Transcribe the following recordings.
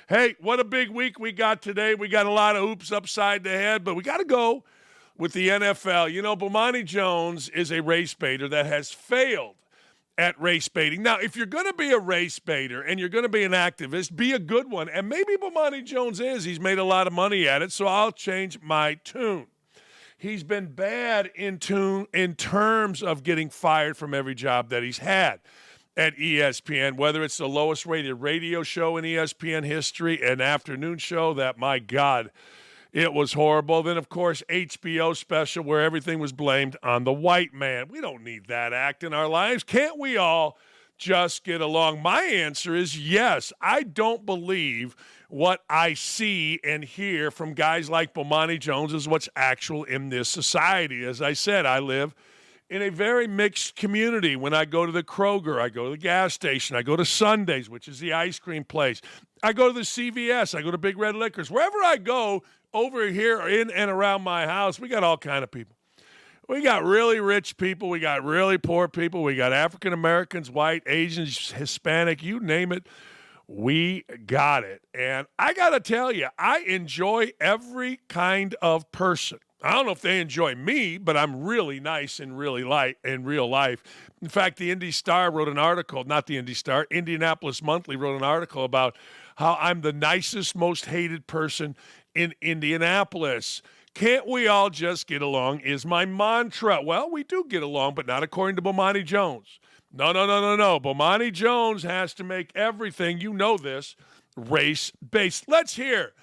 Hey, what a big week we got today. We got a lot of hoops upside the head, but we got to go with the NFL. You know, Bomani Jones is a race baiter that has failed at race baiting. Now, if you're going to be a race baiter and you're going to be an activist, be a good one. And maybe Bomani Jones is. He's made a lot of money at it, so I'll change my tune. He's been bad in terms of getting fired from every job that he's had at ESPN, whether it's the lowest rated radio show in ESPN history, an afternoon show that, my God, it was horrible. Then, of course, HBO special where everything was blamed on the white man. We don't need that act in our lives. Can't we all just get along? My answer is yes. I don't believe what I see and hear from guys like Bomani Jones is what's actual in this society. As I said, I live in a very mixed community. When I go to the Kroger, I go to the gas station, I go to Sundays, which is the ice cream place. I go to the CVS, I go to Big Red Liquors. Wherever I go, over here in and around my house, we got all kind of people. We got really rich people. We got really poor people. We got African Americans, white, Asians, Hispanic, you name it. We got it. And I got to tell you, I enjoy every kind of person. I don't know if they enjoy me, but I'm really nice in real life. In fact, the Indy Star wrote an article, not the Indy Star, Indianapolis Monthly wrote an article about how I'm the nicest, most hated person in Indianapolis. Can't we all just get along is my mantra. Well, we do get along, but not according to Bomani Jones. No. Bomani Jones has to make everything, you know this, race-based. Let's hear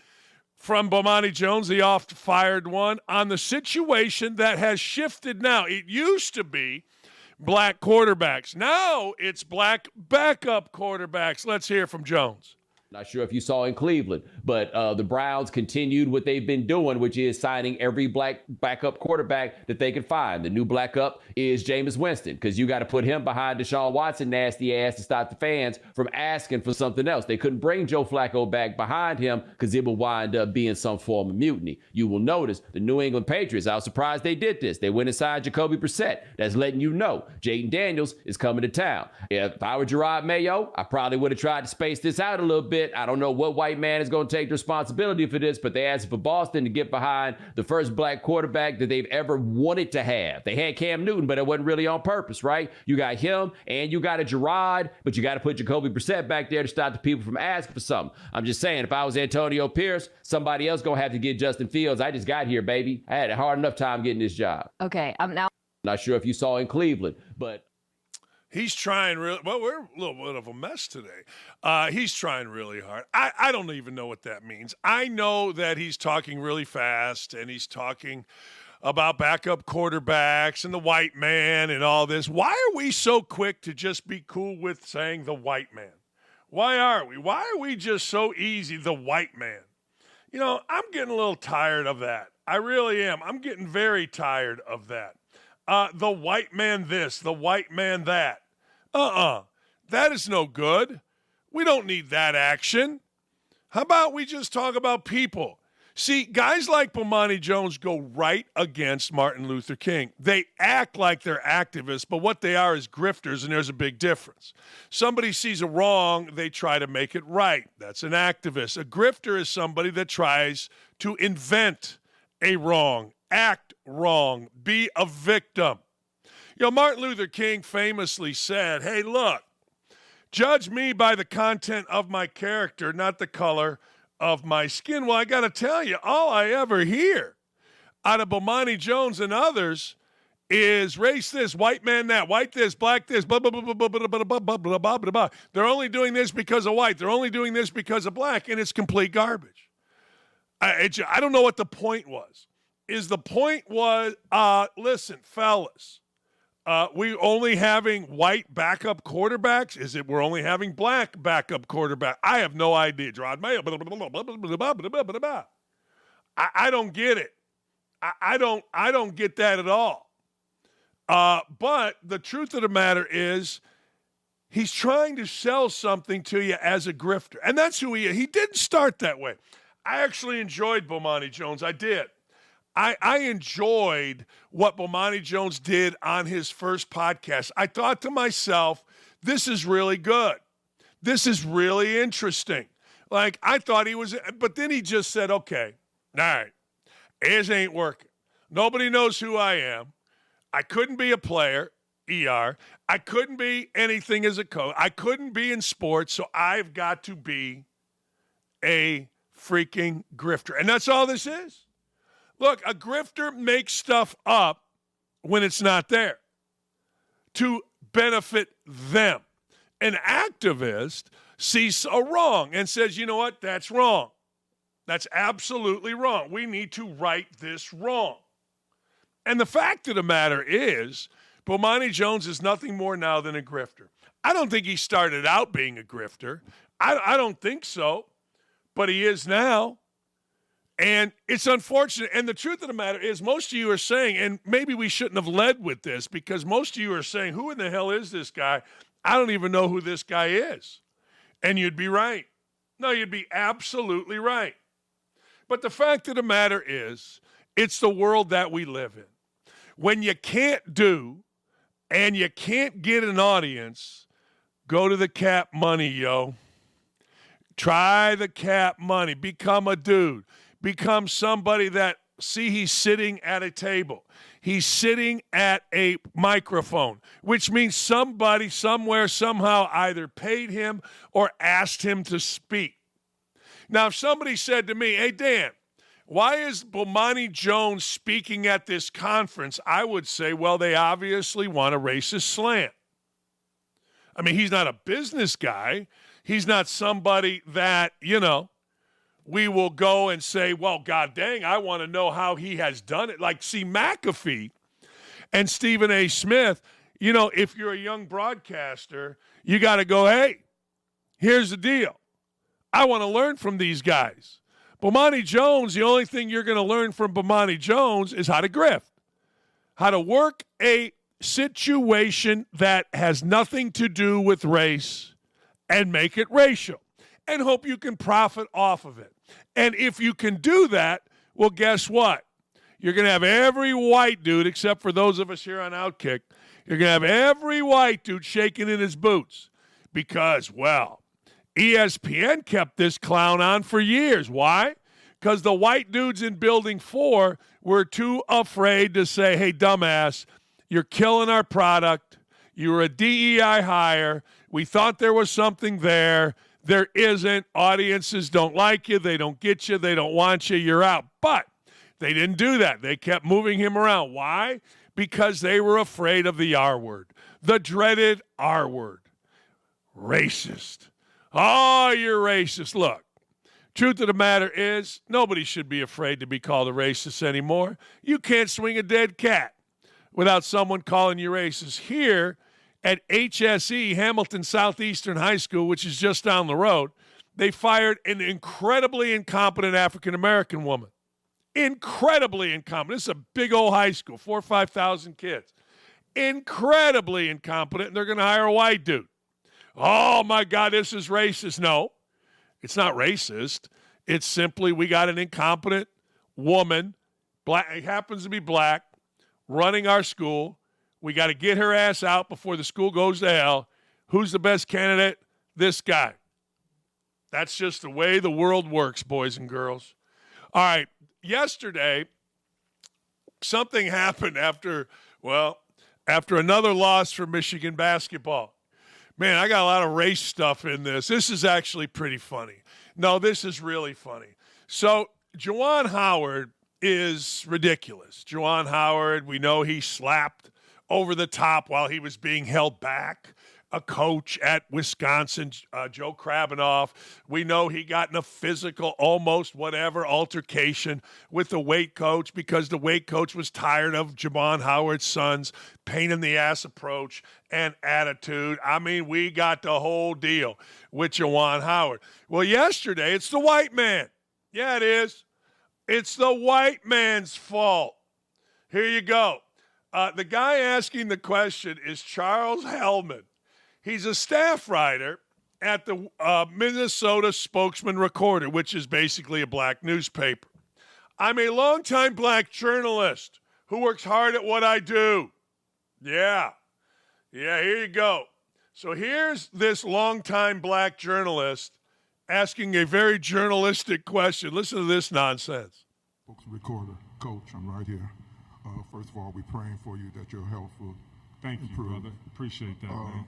from Bomani Jones, the oft-fired one, on the situation that has shifted now. It used to be black quarterbacks. Now it's black backup quarterbacks. Let's hear from Jones. Not sure if you saw in Cleveland, but the Browns continued what they've been doing, which is signing every black backup quarterback that they can find. The new backup is Jameis Winston, because you got to put him behind Deshaun Watson nasty ass to stop the fans from asking for something else. They couldn't bring Joe Flacco back behind him because it will wind up being some form of mutiny. You will notice the New England Patriots, I was surprised they did this. They went inside Jacoby Brissett. That's letting you know Jaden Daniels is coming to town. If I were Gerard Mayo, I probably would have tried to space this out a little bit. I don't know what white man is going to take the responsibility for this, but they asked for Boston to get behind the first black quarterback that they've ever wanted to have. They had Cam Newton, but it wasn't really on purpose, right? You got him and you got a Gerard, but you got to put Jacoby Brissett back there to stop the people from asking for something. I'm just saying, if I was Antonio Pierce, somebody else going to have to get Justin Fields. I just got here, baby. I had a hard enough time getting this job. Okay, I'm now. Not sure if you saw in Cleveland, but he's trying really well. We're a little bit of a mess today. He's trying really hard. I don't even know what that means. I know that he's talking really fast and he's talking about backup quarterbacks and the white man and all this. Why are we so quick to just be cool with saying the white man? Why are we? Why are we just so easy, the white man? You know, I'm getting a little tired of that. I really am. I'm getting very tired of that. The white man this, the white man that. That is no good. We don't need that action. How about we just talk about people? See, guys like Bomani Jones go right against Martin Luther King. They act like they're activists, but what they are is grifters, and there's a big difference. Somebody sees a wrong, they try to make it right. That's an activist. A grifter is somebody that tries to invent a wrong, act wrong, be a victim. You know, Martin Luther King famously said, hey, look, judge me by the content of my character, not the color of my skin. Well, I got to tell you, all I ever hear out of Bomani Jones and others is race this, white man that, white this, black this, blah, blah, blah, blah, blah, blah, blah, blah, blah, blah, blah, blah. They're only doing this because of white. They're only doing this because of black, and it's complete garbage. I don't know what the point was. Is the point was, listen, fellas, we only having white backup quarterbacks? Is it we're only having black backup quarterback? I have no idea, Gerard Mayo. I don't get it. I don't get that at all. But the truth of the matter is he's trying to sell something to you as a grifter. And that's who he is. He didn't start that way. I actually enjoyed Bomani Jones. I did. I enjoyed what Bomani Jones did on his first podcast. I thought to myself, this is really good. This is really interesting. Like, I thought he was, but then he just said, okay, all right, this ain't working. Nobody knows who I am. I couldn't be a player, ER. I couldn't be anything as a coach. I couldn't be in sports, so I've got to be a freaking grifter. And that's all this is. Look, a grifter makes stuff up when it's not there to benefit them. An activist sees a wrong and says, you know what, that's wrong. That's absolutely wrong. We need to right this wrong. And the fact of the matter is, Bomani Jones is nothing more now than a grifter. I don't think he started out being a grifter. I don't think so, but he is now. And it's unfortunate. And the truth of the matter is, most of you are saying, and maybe we shouldn't have led with this, because most of you are saying, who in the hell is this guy? I don't even know who this guy is. And you'd be right. No, you'd be absolutely right. But the fact of the matter is, it's the world that we live in. When you can't do and you can't get an audience, go to the cap money, yo. Try the cap money. Become a dude. Become somebody that, see, he's sitting at a table. He's sitting at a microphone, which means somebody somewhere somehow either paid him or asked him to speak. Now, if somebody said to me, hey, Dan, why is Bomani Jones speaking at this conference? I would say, well, they obviously want a racist slant. I mean, he's not a business guy. He's not somebody that, we will go and say, well, God dang, I want to know how he has done it. Like, see, McAfee and Stephen A. Smith, if you're a young broadcaster, you got to go, hey, here's the deal. I want to learn from these guys. Bomani Jones, the only thing you're going to learn from Bomani Jones is how to grift, how to work a situation that has nothing to do with race and make it racial and hope you can profit off of it. And if you can do that, well, guess what? You're going to have every white dude, except for those of us here on OutKick, you're going to have every white dude shaking in his boots because, well, ESPN kept this clown on for years. Why? Because the white dudes in Building 4 were too afraid to say, hey, dumbass, you're killing our product. You were a DEI hire. We thought there was something there. There isn't. Audiences don't like you. They don't get you. They don't want you. You're out. But they didn't do that. They kept moving him around. Why? Because they were afraid of the R word, the dreaded R word, racist. Oh, you're racist. Look, truth of the matter is, nobody should be afraid to be called a racist anymore. You can't swing a dead cat without someone calling you racist. Here at HSE, Hamilton Southeastern High School, which is just down the road, they fired an incredibly incompetent African-American woman. Incredibly incompetent. This is a big old high school, 4,000 or 5,000 kids. Incredibly incompetent, and they're going to hire a white dude. Oh, my God, this is racist. No, it's not racist. It's simply we got an incompetent woman, black, it happens to be black, running our school. We got to get her ass out before the school goes to hell. Who's the best candidate? This guy. That's just the way the world works, boys and girls. All right, yesterday, something happened after another loss for Michigan basketball. Man, I got a lot of race stuff in this. This is actually pretty funny. No, this is really funny. So, Juwan Howard is ridiculous. Juwan Howard, we know he slapped over the top while he was being held back. A coach at Wisconsin, Joe Krabanoff. We know he got in a physical, almost whatever, altercation with the weight coach because the weight coach was tired of Juwan Howard's son's pain-in-the-ass approach and attitude. I mean, we got the whole deal with Juwan Howard. Well, yesterday, it's the white man. Yeah, it is. It's the white man's fault. Here you go. The guy asking the question is Charles Hellman. He's a staff writer at the Minnesota Spokesman Recorder, which is basically a black newspaper. I'm a longtime black journalist who works hard at what I do. Yeah, here you go. So here's this longtime black journalist asking a very journalistic question. Listen to this nonsense. Folks, recorder, Coach, I'm right here. First of all, we're praying for you that your health will Thank improve. you, brother. Appreciate that, man.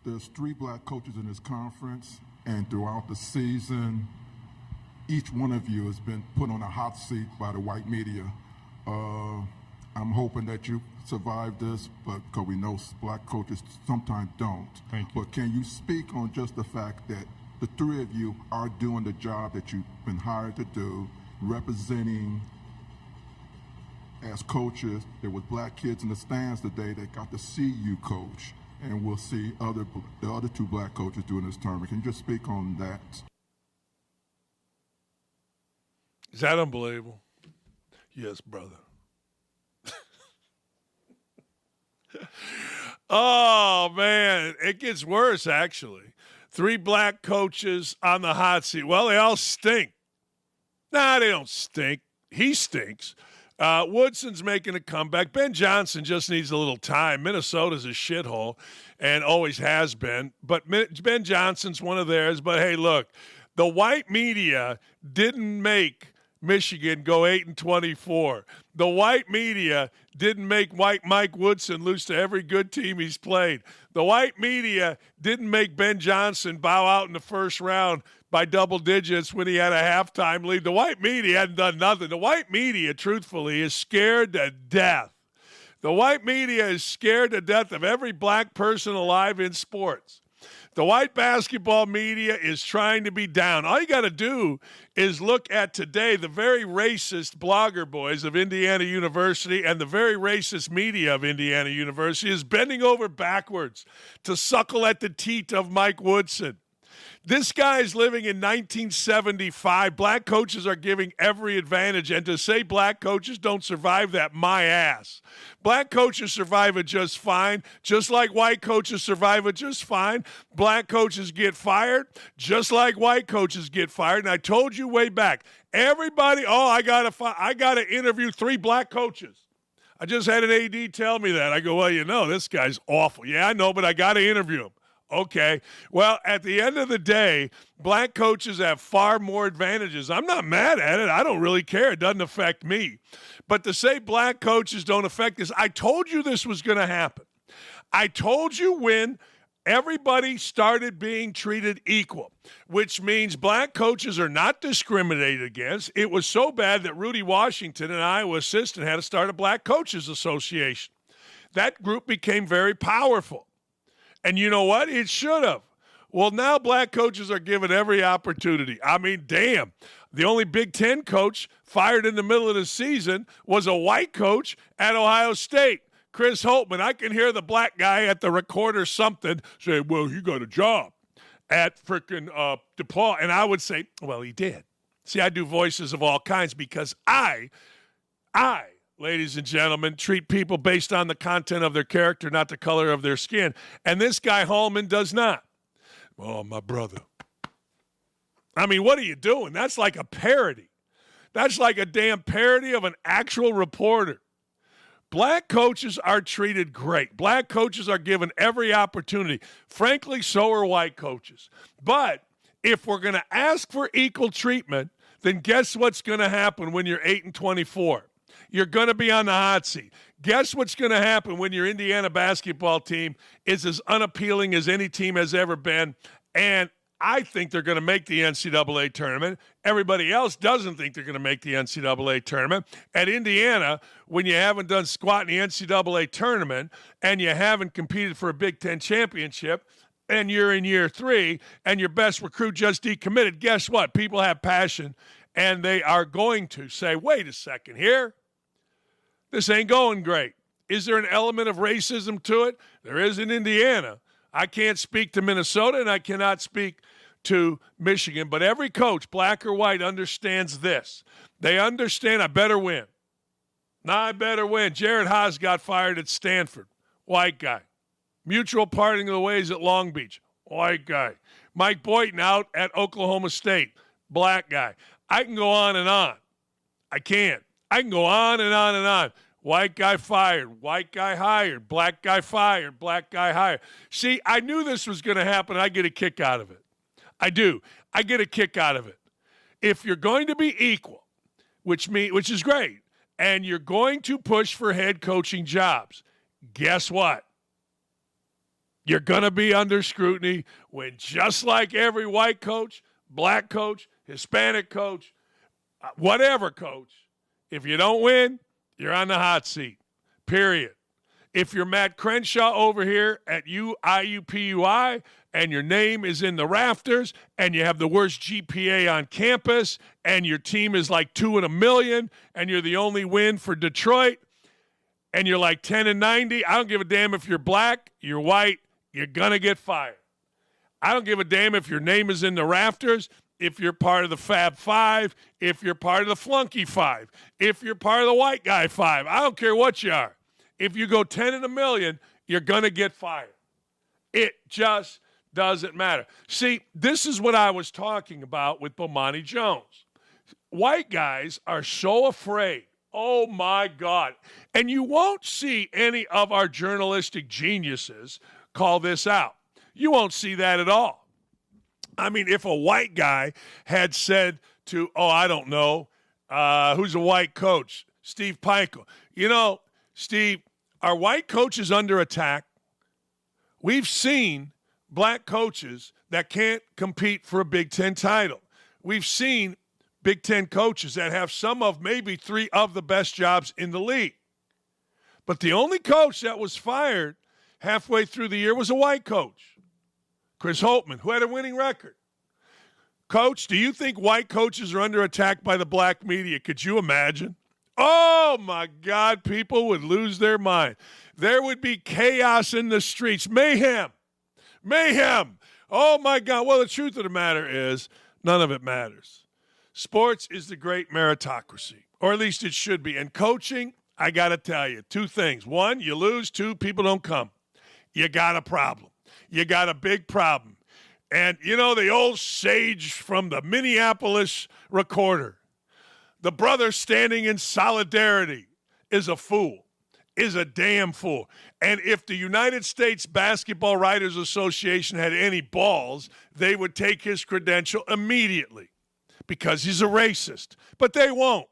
There's 3 black coaches in this conference, and throughout the season, each one of you has been put on a hot seat by the white media. I'm hoping that you survive this, but because we know black coaches sometimes don't. Thank you. But can you speak on just the fact that the 3 of you are doing the job that you've been hired to do, representing as coaches? There was black kids in the stands today that got to see you coach, and we'll see the other 2 black coaches during this tournament. Can you just speak on that? Is that unbelievable? Yes, brother. Oh, man. It gets worse, actually. 3 black coaches on the hot seat. Well, they all stink. Nah, they don't stink. He stinks. Woodson's making a comeback. Ben Johnson just needs a little time. Minnesota's a shithole and always has been. But Ben Johnson's one of theirs. But, hey, look, the white media didn't make Michigan go 8-24. The white media didn't make Mike Woodson lose to every good team he's played. The white media didn't make Ben Johnson bow out in the first round by double digits when he had a halftime lead. The white media hadn't done nothing. The white media, truthfully, is scared to death. The white media is scared to death of every black person alive in sports. The white basketball media is trying to be down. All you got to do is look at today the very racist blogger boys of Indiana University and the very racist media of Indiana University is bending over backwards to suckle at the teat of Mike Woodson. This guy is living in 1975. Black coaches are giving every advantage, and to say black coaches don't survive that, my ass. Black coaches survive it just fine, just like white coaches survive it just fine. Black coaches get fired, just like white coaches get fired. And I told you way back, everybody, I gotta interview 3 black coaches. I just had an AD tell me that. I go, well, this guy's awful. Yeah, I know, but I got to interview him. Okay. Well, at the end of the day, black coaches have far more advantages. I'm not mad at it. I don't really care. It doesn't affect me. But to say black coaches don't affect this, I told you this was going to happen. I told you when everybody started being treated equal, which means black coaches are not discriminated against. It was so bad that Rudy Washington, an Iowa assistant, had to start a Black Coaches Association. That group became very powerful. And you know what? It should have. Well, now black coaches are given every opportunity. I mean, damn. The only Big Ten coach fired in the middle of the season was a white coach at Ohio State, Chris Holtmann. I can hear the black guy at the recorder something say, well, he got a job at frickin' DePaul. And I would say, well, he did. See, I do voices of all kinds because I, ladies and gentlemen, treat people based on the content of their character, not the color of their skin. And this guy, Hallman, does not. Oh, my brother. I mean, what are you doing? That's like a parody. That's like a damn parody of an actual reporter. Black coaches are treated great. Black coaches are given every opportunity. Frankly, so are white coaches. But if we're going to ask for equal treatment, then guess what's going to happen when you're 8-24? You're going to be on the hot seat. Guess what's going to happen when your Indiana basketball team is as unappealing as any team has ever been? And I think they're going to make the NCAA tournament. Everybody else doesn't think they're going to make the NCAA tournament. At Indiana, when you haven't done squat in the NCAA tournament and you haven't competed for a Big Ten championship, and you're in year 3 and your best recruit just decommitted, guess what? People have passion, and they are going to say, wait a second here. This ain't going great. Is there an element of racism to it? There is in Indiana. I can't speak to Minnesota, and I cannot speak to Michigan. But every coach, black or white, understands this. They understand I better win. Now I better win. Jared Haas got fired at Stanford. White guy. Mutual parting of the ways at Long Beach. White guy. Mike Boynton out at Oklahoma State. Black guy. I can go on and on. I can't. I can go on and on and on. White guy fired. White guy hired. Black guy fired. Black guy hired. See, I knew this was going to happen. I get a kick out of it. I do. I get a kick out of it. If you're going to be equal, which is great, and you're going to push for head coaching jobs, guess what? You're going to be under scrutiny when, just like every white coach, black coach, Hispanic coach, whatever coach, if you don't win, you're on the hot seat, period. If you're Matt Crenshaw over here at IUPUI and your name is in the rafters and you have the worst GPA on campus and your team is like 2 in a million and you're the only win for Detroit and you're like 10-90, I don't give a damn if you're black, you're white, you're going to get fired. I don't give a damn if your name is in the rafters, if you're part of the Fab Five, if you're part of the Flunky Five, if you're part of the White Guy Five. I don't care what you are. If you go 10 in a million, you're going to get fired. It just doesn't matter. See, this is what I was talking about with Bomani Jones. White guys are so afraid. Oh, my God. And you won't see any of our journalistic geniuses call this out. You won't see that at all. I mean, if a white guy had said to, I don't know, who's a white coach? Steve Pikiell. You know, Steve, are white coaches under attack? We've seen black coaches that can't compete for a Big Ten title. We've seen Big Ten coaches that have some of maybe 3 of the best jobs in the league. But the only coach that was fired halfway through the year was a white coach, Chris Holtmann, who had a winning record. Coach, do you think white coaches are under attack by the black media? Could you imagine? Oh, my God, people would lose their mind. There would be chaos in the streets. Mayhem. Oh, my God. Well, the truth of the matter is none of it matters. Sports is the great meritocracy, or at least it should be. And coaching, I got to tell you, 2 things. 1, you lose. 2, people don't come. You got a problem. You got a big problem. And, you know, the old sage from the Minneapolis Recorder, the brother standing in solidarity is a fool, is a damn fool. And if the United States Basketball Writers Association had any balls, they would take his credential immediately because he's a racist. But they won't.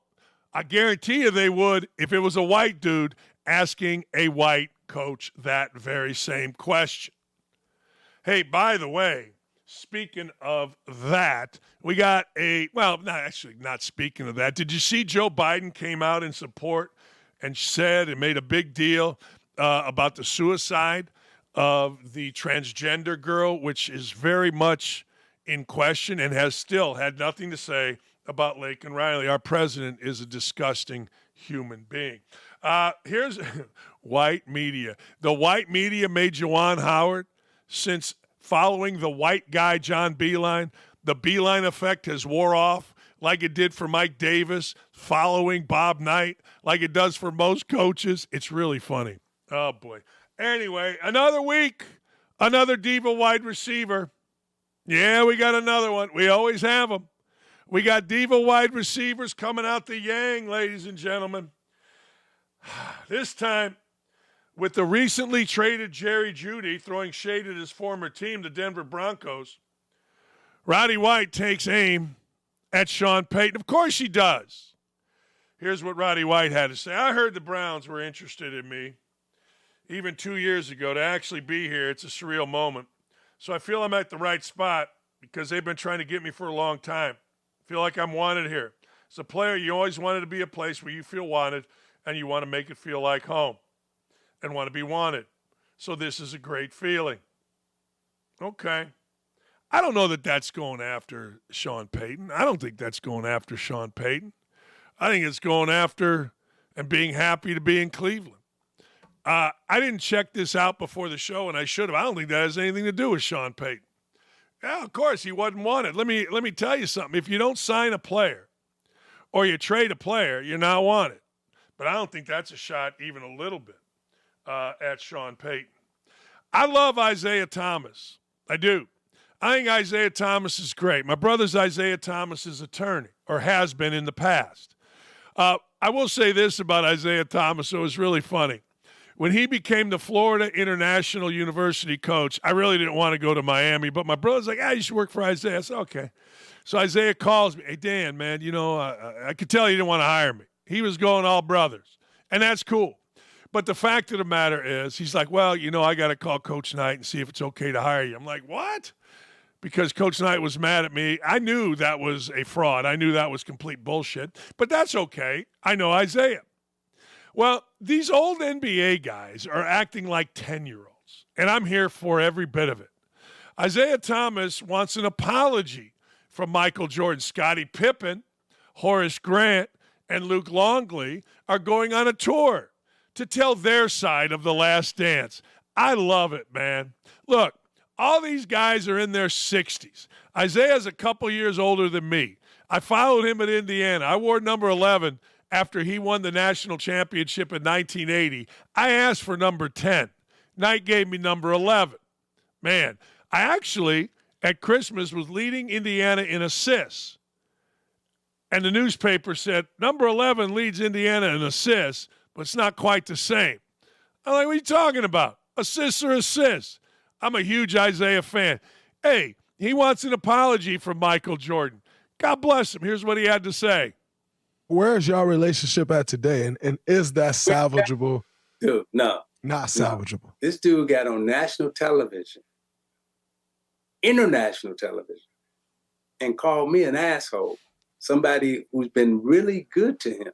I guarantee you they would if it was a white dude asking a white coach that very same question. Hey, by the way, speaking of that, we got not speaking of that. Did you see Joe Biden came out in support and said and made a big deal about the suicide of the transgender girl, which is very much in question and has still had nothing to say about Laken Riley. Our president is a disgusting human being. Here's white media. The white media made Juwan Howard since following the white guy, John Beilein. The Beilein effect has wore off like it did for Mike Davis, following Bob Knight, like it does for most coaches. It's really funny. Oh, boy. Anyway, another week, another diva wide receiver. Yeah, we got another one. We always have them. We got diva wide receivers coming out the yang, ladies and gentlemen. This time, with the recently traded Jerry Jeudy throwing shade at his former team, the Denver Broncos, Roddy White takes aim at Sean Payton. Of course he does. Here's what Roddy White had to say. I heard the Browns were interested in me even 2 years ago to actually be here. It's a surreal moment. So I feel I'm at the right spot because they've been trying to get me for a long time. I feel like I'm wanted here. As a player, you always wanted to be a place where you feel wanted and you want to make it feel like home and want to be wanted. So this is a great feeling. Okay. I don't know that that's going after Sean Payton. I don't think that's going after Sean Payton. I think it's going after and being happy to be in Cleveland. I didn't check this out before the show, and I should have. I don't think that has anything to do with Sean Payton. Yeah, of course, he wasn't wanted. Let me tell you something. If you don't sign a player or you trade a player, you're not wanted. But I don't think that's a shot even a little bit at Sean Payton. I love Isiah Thomas. I do. I think Isiah Thomas is great. My brother's Isiah Thomas's attorney, or has been in the past. I will say this about Isiah Thomas, so it's really funny. When he became the Florida International University coach, I really didn't want to go to Miami, but my brother's like, you should work for Isiah. I said, okay. So Isiah calls me, hey, Dan, man, I could tell you didn't want to hire me. He was going all brothers, and that's cool. But the fact of the matter is, he's like, well, I got to call Coach Knight and see if it's okay to hire you. I'm like, what? Because Coach Knight was mad at me. I knew that was a fraud. I knew that was complete bullshit. But that's okay. I know Isiah. Well, these old NBA guys are acting like 10-year-olds, and I'm here for every bit of it. Isiah Thomas wants an apology from Michael Jordan. Scottie Pippen, Horace Grant, and Luke Longley are going on a tour to tell their side of The Last Dance. I love it, man. Look, all these guys are in their 60s. Isiah's a couple years older than me. I followed him at Indiana. I wore number 11 after he won the national championship in 1980. I asked for number 10. Knight gave me number 11. Man, I actually, at Christmas, was leading Indiana in assists. And the newspaper said, number 11 leads Indiana in assists, but it's not quite the same. I'm like, what are you talking about? Assists are assists. I'm a huge Isiah fan. Hey, he wants an apology from Michael Jordan. God bless him. Here's what he had to say. Where's your relationship at today? And is that salvageable? Dude, no. Not salvageable. No. This dude got on national television, international television, and called me an asshole, somebody who's been really good to him.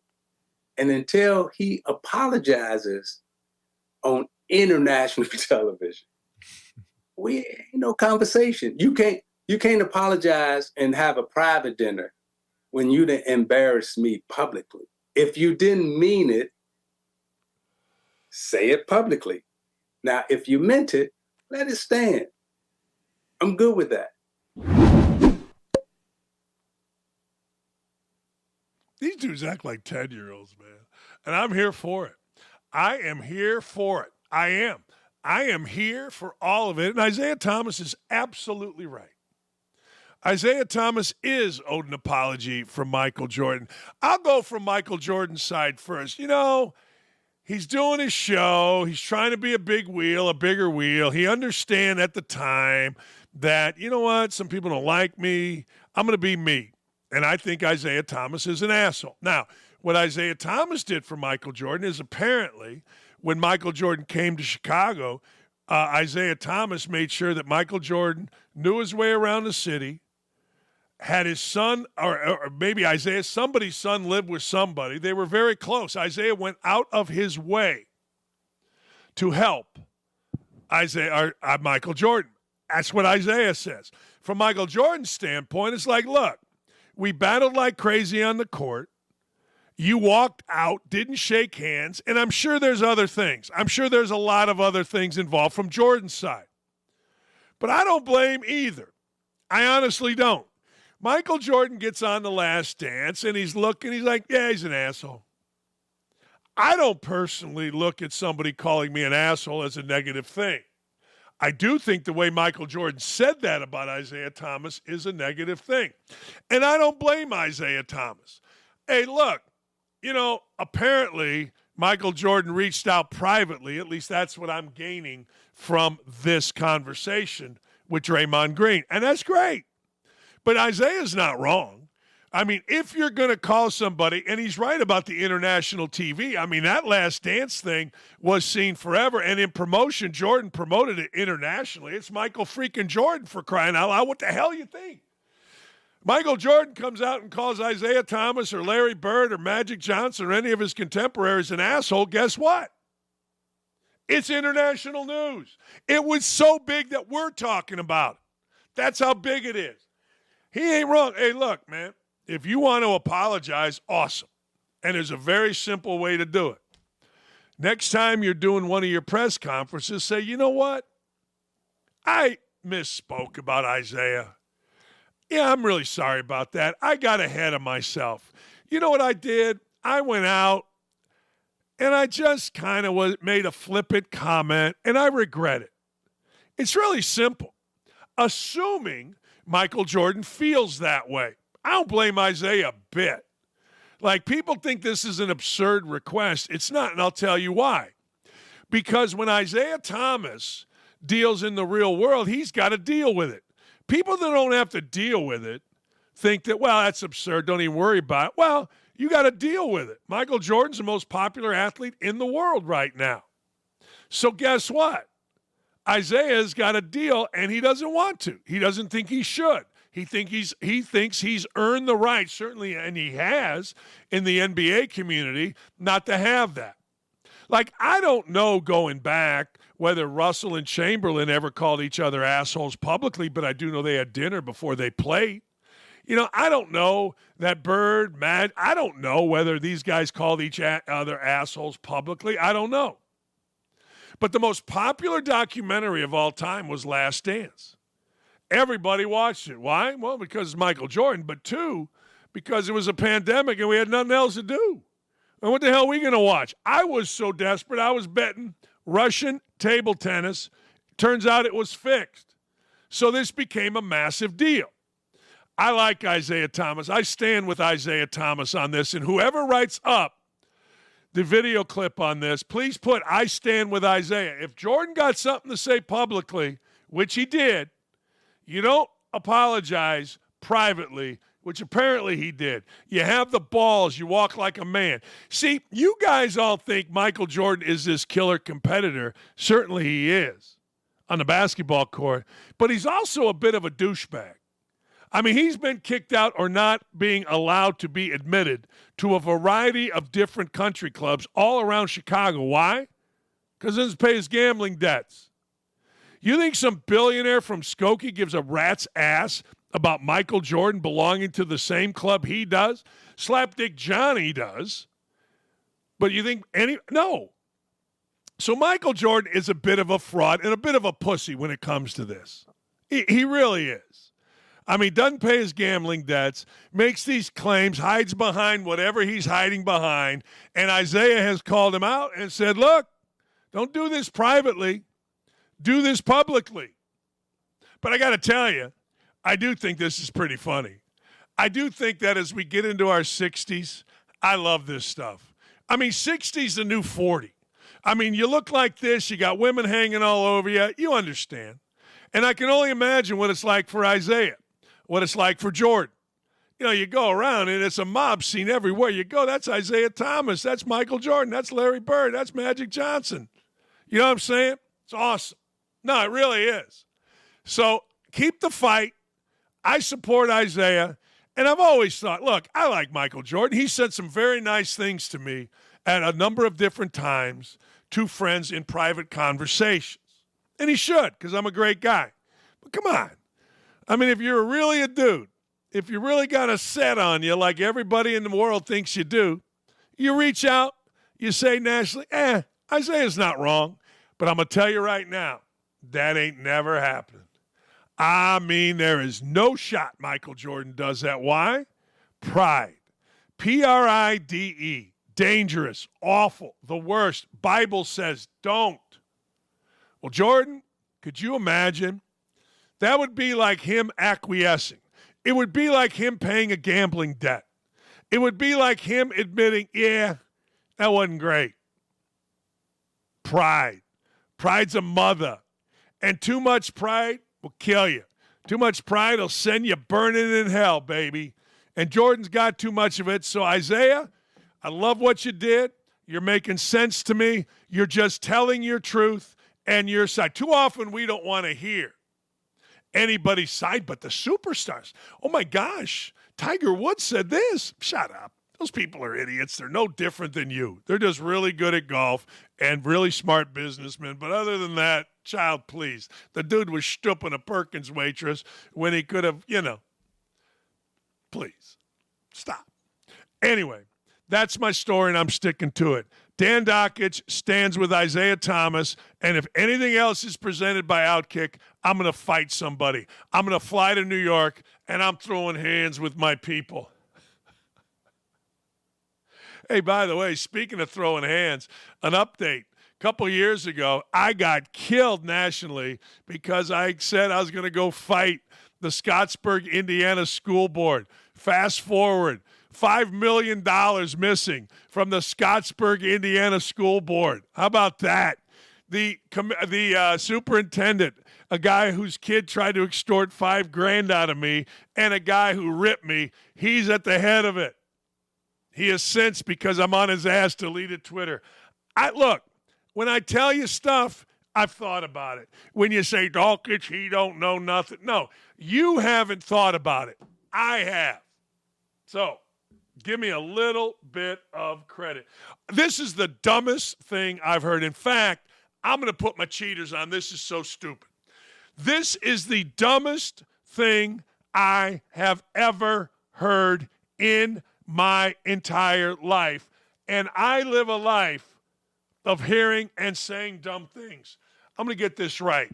And until he apologizes on international television, we ain't no conversation. You can't apologize and have a private dinner when you done embarrassed me publicly. If you didn't mean it, say it publicly. Now, if you meant it, let it stand. I'm good with that. These dudes act like 10-year-olds, man. And I'm here for it. I am here for it. I am. I am here for all of it. And Isiah Thomas is absolutely right. Isiah Thomas is owed an apology from Michael Jordan. I'll go from Michael Jordan's side first. He's doing his show. He's trying to be a big wheel, a bigger wheel. He understand at the time that, some people don't like me. I'm going to be me. And I think Isiah Thomas is an asshole. Now, what Isiah Thomas did for Michael Jordan is apparently when Michael Jordan came to Chicago, Isiah Thomas made sure that Michael Jordan knew his way around the city, had his son, or maybe Isiah, somebody's son lived with somebody. They were very close. Isiah went out of his way to help Michael Jordan. That's what Isiah says. From Michael Jordan's standpoint, it's like, look, we battled like crazy on the court. You walked out, didn't shake hands, and I'm sure there's other things. I'm sure there's a lot of other things involved from Jordan's side. But I don't blame either. I honestly don't. Michael Jordan gets on The Last Dance, and he's like, yeah, he's an asshole. I don't personally look at somebody calling me an asshole as a negative thing. I do think the way Michael Jordan said that about Isiah Thomas is a negative thing. And I don't blame Isiah Thomas. Hey, look, apparently Michael Jordan reached out privately. At least that's what I'm gaining from this conversation with Draymond Green. And that's great. But Isiah's not wrong. I mean, if you're going to call somebody, and he's right about the international TV, I mean, that Last Dance thing was seen forever. And in promotion, Jordan promoted it internationally. It's Michael freaking Jordan, for crying out loud. What the hell you think? Michael Jordan comes out and calls Isiah Thomas or Larry Bird or Magic Johnson or any of his contemporaries an asshole. Guess what? It's international news. It was so big that we're talking about it. That's how big it is. He ain't wrong. Hey, look, man. If you want to apologize, awesome. And there's a very simple way to do it. Next time you're doing one of your press conferences, say, you know what? I misspoke about Isiah. Yeah, I'm really sorry about that. I got ahead of myself. You know what I did? I went out and I just kind of made a flippant comment, and I regret it. It's really simple. Assuming Michael Jordan feels that way. I don't blame Isiah a bit. Like, people think this is an absurd request. It's not, and I'll tell you why. Because when Isiah Thomas deals in the real world, he's got to deal with it. People that don't have to deal with it think that, well, that's absurd, don't even worry about it. Well, you got to deal with it. Michael Jordan's the most popular athlete in the world right now. So guess what? Isaiah's got a deal, and he doesn't want to. He doesn't think he should. He thinks he's earned the right, certainly, and he has in the NBA community, not to have that. Like, I don't know going back whether Russell and Chamberlain ever called each other assholes publicly, but I do know they had dinner before they played. You know, I don't know that Bird, Mad, I don't know whether these guys called each other assholes publicly. I don't know. But the most popular documentary of all time was Last Dance. Everybody watched it. Why? Well, because it's Michael Jordan, but two, because it was a pandemic and we had nothing else to do. And what the hell are we going to watch? I was so desperate, I was betting Russian table tennis. Turns out it was fixed. So this became a massive deal. I like Isiah Thomas. I stand with Isiah Thomas on this, and whoever writes up the video clip on this, please put I stand with Isiah. If Jordan got something to say publicly, which he did, you don't apologize privately, which apparently he did. You have the balls. You walk like a man. See, you guys all think Michael Jordan is this killer competitor. Certainly he is on the basketball court, but he's also a bit of a douchebag. I mean, he's been kicked out or not being allowed to be admitted to a variety of different country clubs all around Chicago. Why? Because he doesn't pay his gambling debts. You think some billionaire from Skokie gives a rat's ass about Michael Jordan belonging to the same club he does? Slapdick Johnny does. But you think no. So Michael Jordan is a bit of a fraud and a bit of a pussy when it comes to this. He really is. I mean, doesn't pay his gambling debts, makes these claims, hides behind whatever he's hiding behind, and Isiah has called him out and said, look, don't do this privately. Do this publicly. But I got to tell you, I do think this is pretty funny. I do think that as we get into our 60s, I love this stuff. I mean, 60's the new 40. I mean, you look like this, you got women hanging all over you, you understand. And I can only imagine what it's like for Isiah, what it's like for Jordan. You know, you go around and it's a mob scene everywhere you go. That's Isiah Thomas, that's Michael Jordan, that's Larry Bird, that's Magic Johnson. You know what I'm saying? It's awesome. No, it really is. So keep the fight. I support Isiah. And I've always thought, look, I like Michael Jordan. He said some very nice things to me at a number of different times to friends in private conversations. And he should, because I'm a great guy. But come on. I mean, if you're really a dude, if you really got a set on you like everybody in the world thinks you do, you reach out, you say nationally, Isaiah's not wrong. But I'm going to tell you right now, that ain't never happened. I mean, there is no shot Michael Jordan does that. Why? Pride. Pride. Dangerous, awful, the worst. Bible says don't. Well, Jordan, could you imagine? That would be like him acquiescing. It would be like him paying a gambling debt. It would be like him admitting, yeah, that wasn't great. Pride. Pride's a mother. And too much pride will kill you. Too much pride will send you burning in hell, baby. And Jordan's got too much of it. So, Isiah, I love what you did. You're making sense to me. You're just telling your truth and your side. Too often we don't want to hear anybody's side but the superstars. Oh, my gosh. Tiger Woods said this. Shut up. Those people are idiots. They're no different than you. They're just really good at golf and really smart businessmen. But other than that, child, please. The dude was stooping a Perkins waitress when he could have, please. Stop. Anyway, that's my story, and I'm sticking to it. Dan Dakich stands with Isiah Thomas, and if anything else is presented by OutKick, I'm going to fight somebody. I'm going to fly to New York, and I'm throwing hands with my people. Hey, by the way, speaking of throwing hands, an update. A couple years ago, I got killed nationally because I said I was going to go fight the Scottsburg, Indiana School Board. Fast forward, $5 million missing from the Scottsburg, Indiana School Board. How about that? the superintendent, a guy whose kid tried to extort $5,000 out of me, and a guy who ripped me, he's at the head of it. He has since, because I'm on his ass, deleted Twitter. Look, when I tell you stuff, I've thought about it. When you say, Dakich, he don't know nothing. No, you haven't thought about it. I have. So give me a little bit of credit. This is the dumbest thing I've heard. In fact, I'm going to put my cheaters on. This is so stupid. This is the dumbest thing I have ever heard in my entire life. And I live a life of hearing and saying dumb things. I'm going to get this right.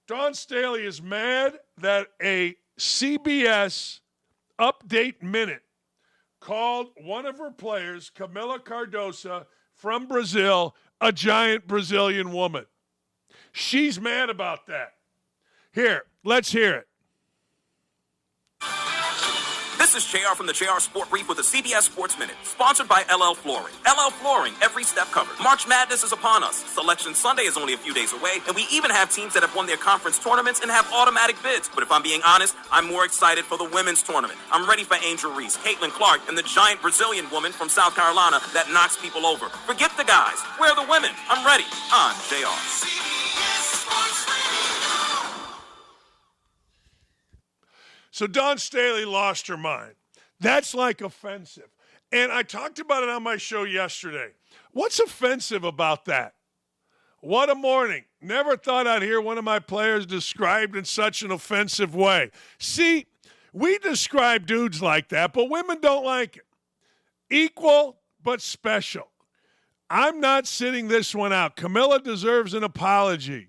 Dawn Staley is mad that a CBS Update Minute called one of her players, Camila Cardoso from Brazil, a giant Brazilian woman. She's mad about that. Here, let's hear it. This is JR from the JR Sport Brief with a CBS Sports Minute, sponsored by LL Flooring. LL Flooring, every step covered. March Madness is upon us. Selection Sunday is only a few days away, and we even have teams that have won their conference tournaments and have automatic bids. But if I'm being honest, I'm more excited for the women's tournament. I'm ready for Angel Reese, Caitlin Clark, and the giant Brazilian woman from South Carolina that knocks people over. Forget the guys. Where are the women? I'm ready. On JR. So Dawn Staley lost her mind. That's like offensive. And I talked about it on my show yesterday. What's offensive about that? What a morning. Never thought I'd hear one of my players described in such an offensive way. See, we describe dudes like that, but women don't like it. Equal but special. I'm not sitting this one out. Camila deserves an apology.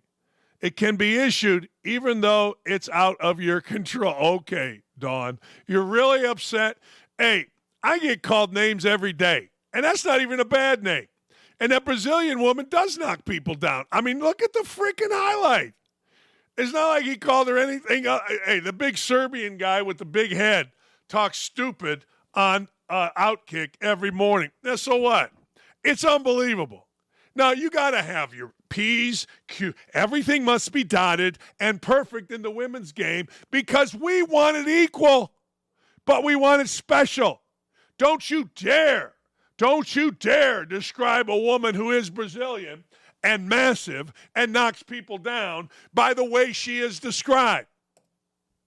It can be issued even though it's out of your control. Okay, Dawn, you're really upset. Hey, I get called names every day, and that's not even a bad name. And that Brazilian woman does knock people down. I mean, look at the freaking highlight. It's not like he called her anything. Hey, the big Serbian guy with the big head talks stupid on OutKick every morning. Now, so what? It's unbelievable. Now, you got to have your P's, Q. Everything must be dotted and perfect in the women's game because we want it equal, but we want it special. Don't you dare describe a woman who is Brazilian and massive and knocks people down by the way she is described.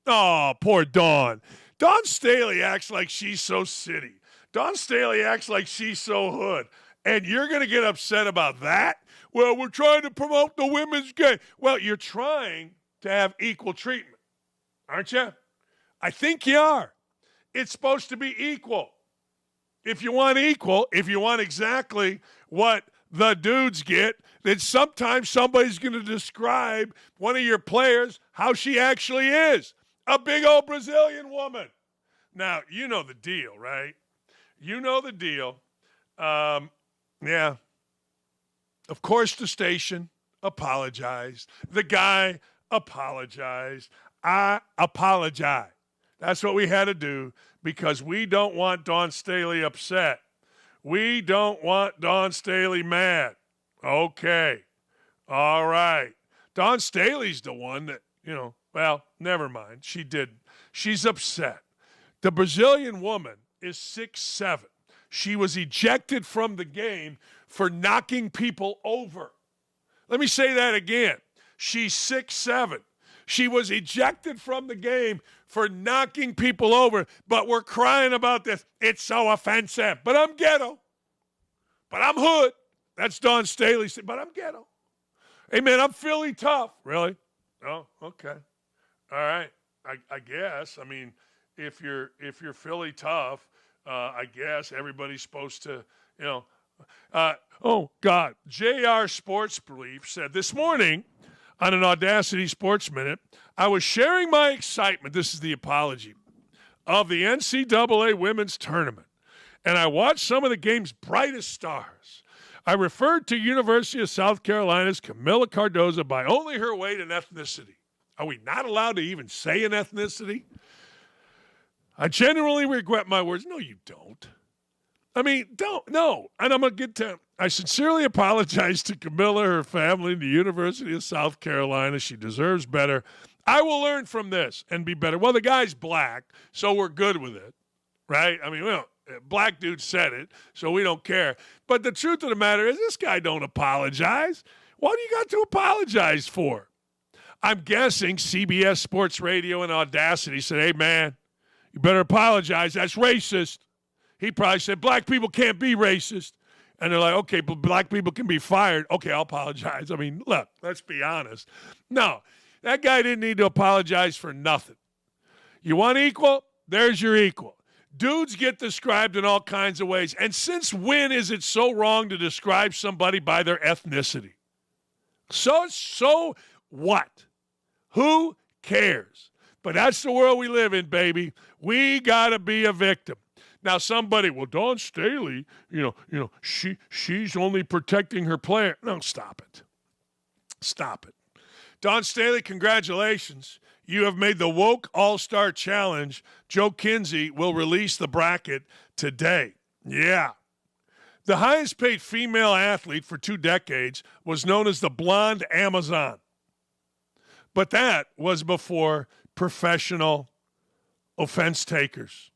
Oh, poor Dawn. Dawn Staley acts like she's so city. Dawn Staley acts like she's so hood. And you're going to get upset about that? Well, we're trying to promote the women's game. Well, you're trying to have equal treatment, aren't you? I think you are. It's supposed to be equal. If you want equal, if you want exactly what the dudes get, then sometimes somebody's going to describe one of your players how she actually is. A big old Brazilian woman. Now, you know the deal, right? You know the deal. Yeah. Of course, the station apologized. The guy apologized. I apologize. That's what we had to do because we don't want Dawn Staley upset. We don't want Dawn Staley mad. Okay. All right. Dawn Staley's the one that, well, never mind. She didn't. She's upset. The Brazilian woman is 6'7". She was ejected from the game for knocking people over. Let me say that again. She's 6'7". She was ejected from the game for knocking people over, but we're crying about this. It's so offensive. But I'm ghetto. But I'm hood. That's Dawn Staley. But I'm ghetto. Hey, man, I'm Philly tough. Really? Oh, okay. All right. I guess. I mean, if you're Philly tough, I guess everybody's supposed to, oh, God. JR Sports Brief said this morning on an Audacity Sports Minute, I was sharing my excitement, this is the apology, of the NCAA women's tournament, and I watched some of the game's brightest stars. I referred to University of South Carolina's Camila Cardoso by only her weight and ethnicity. Are we not allowed to even say an ethnicity? I genuinely regret my words. No, you don't. I mean, no. And I'm going to get to I sincerely apologize to Camilla, her family, and the University of South Carolina. She deserves better. I will learn from this and be better. Well, the guy's black, so we're good with it, right? I mean, black dude said it, so we don't care. But the truth of the matter is this guy don't apologize. What do you got to apologize for? I'm guessing CBS Sports Radio and Audacity said, hey, man, you better apologize. That's racist. He probably said, black people can't be racist. And they're like, okay, but black people can be fired. Okay, I'll apologize. I mean, look, let's be honest. No, that guy didn't need to apologize for nothing. You want equal? There's your equal. Dudes get described in all kinds of ways. And since when is it so wrong to describe somebody by their ethnicity? So what? Who cares? But that's the world we live in, baby. We got to be a victim. Now somebody, well, Dawn Staley, she's only protecting her player. No, stop it. Stop it. Dawn Staley, congratulations. You have made the Woke All-Star Challenge. Joe Kinsey will release the bracket today. Yeah. The highest paid female athlete for 2 decades was known as the Blonde Amazon. But that was before professional offense takers.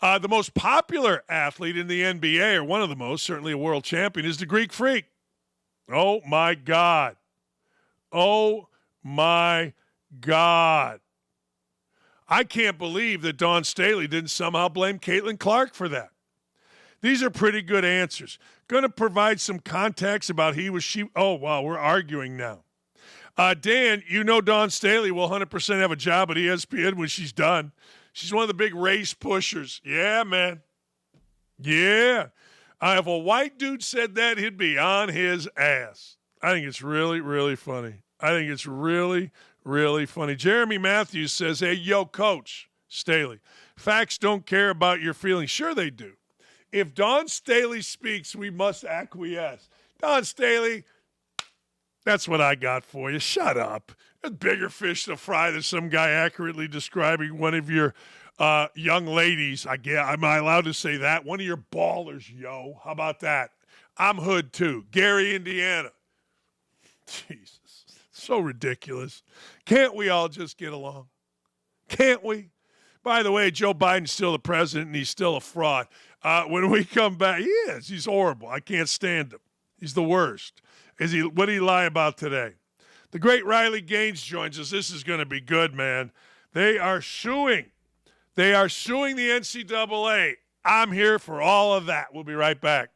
The most popular athlete in the NBA, or one of the most, certainly a world champion, is the Greek Freak. Oh, my God. Oh, my God. I can't believe that Dawn Staley didn't somehow blame Caitlin Clark for that. These are pretty good answers. Going to provide some context about he was she. Oh, wow, we're arguing now. Dan, you know Dawn Staley will 100% have a job at ESPN when she's done. She's one of the big race pushers. Yeah, man. Yeah. If a white dude said that, he'd be on his ass. I think it's really, really funny. I think it's really, really funny. Jeremy Matthews says, hey, yo, Coach Staley, facts don't care about your feelings. Sure they do. If Dawn Staley speaks, we must acquiesce. Dawn Staley, that's what I got for you. Shut up. There's bigger fish to fry than some guy accurately describing one of your young ladies. Am I allowed to say that? One of your ballers, yo. How about that? I'm hood, too. Gary, Indiana. Jesus. So ridiculous. Can't we all just get along? Can't we? By the way, Joe Biden's still the president, and he's still a fraud. When we come back, he is. He's horrible. I can't stand him. He's the worst. What did he lie about today? The great Riley Gaines joins us. This is going to be good, man. They are suing. They are suing the NCAA. I'm here for all of that. We'll be right back.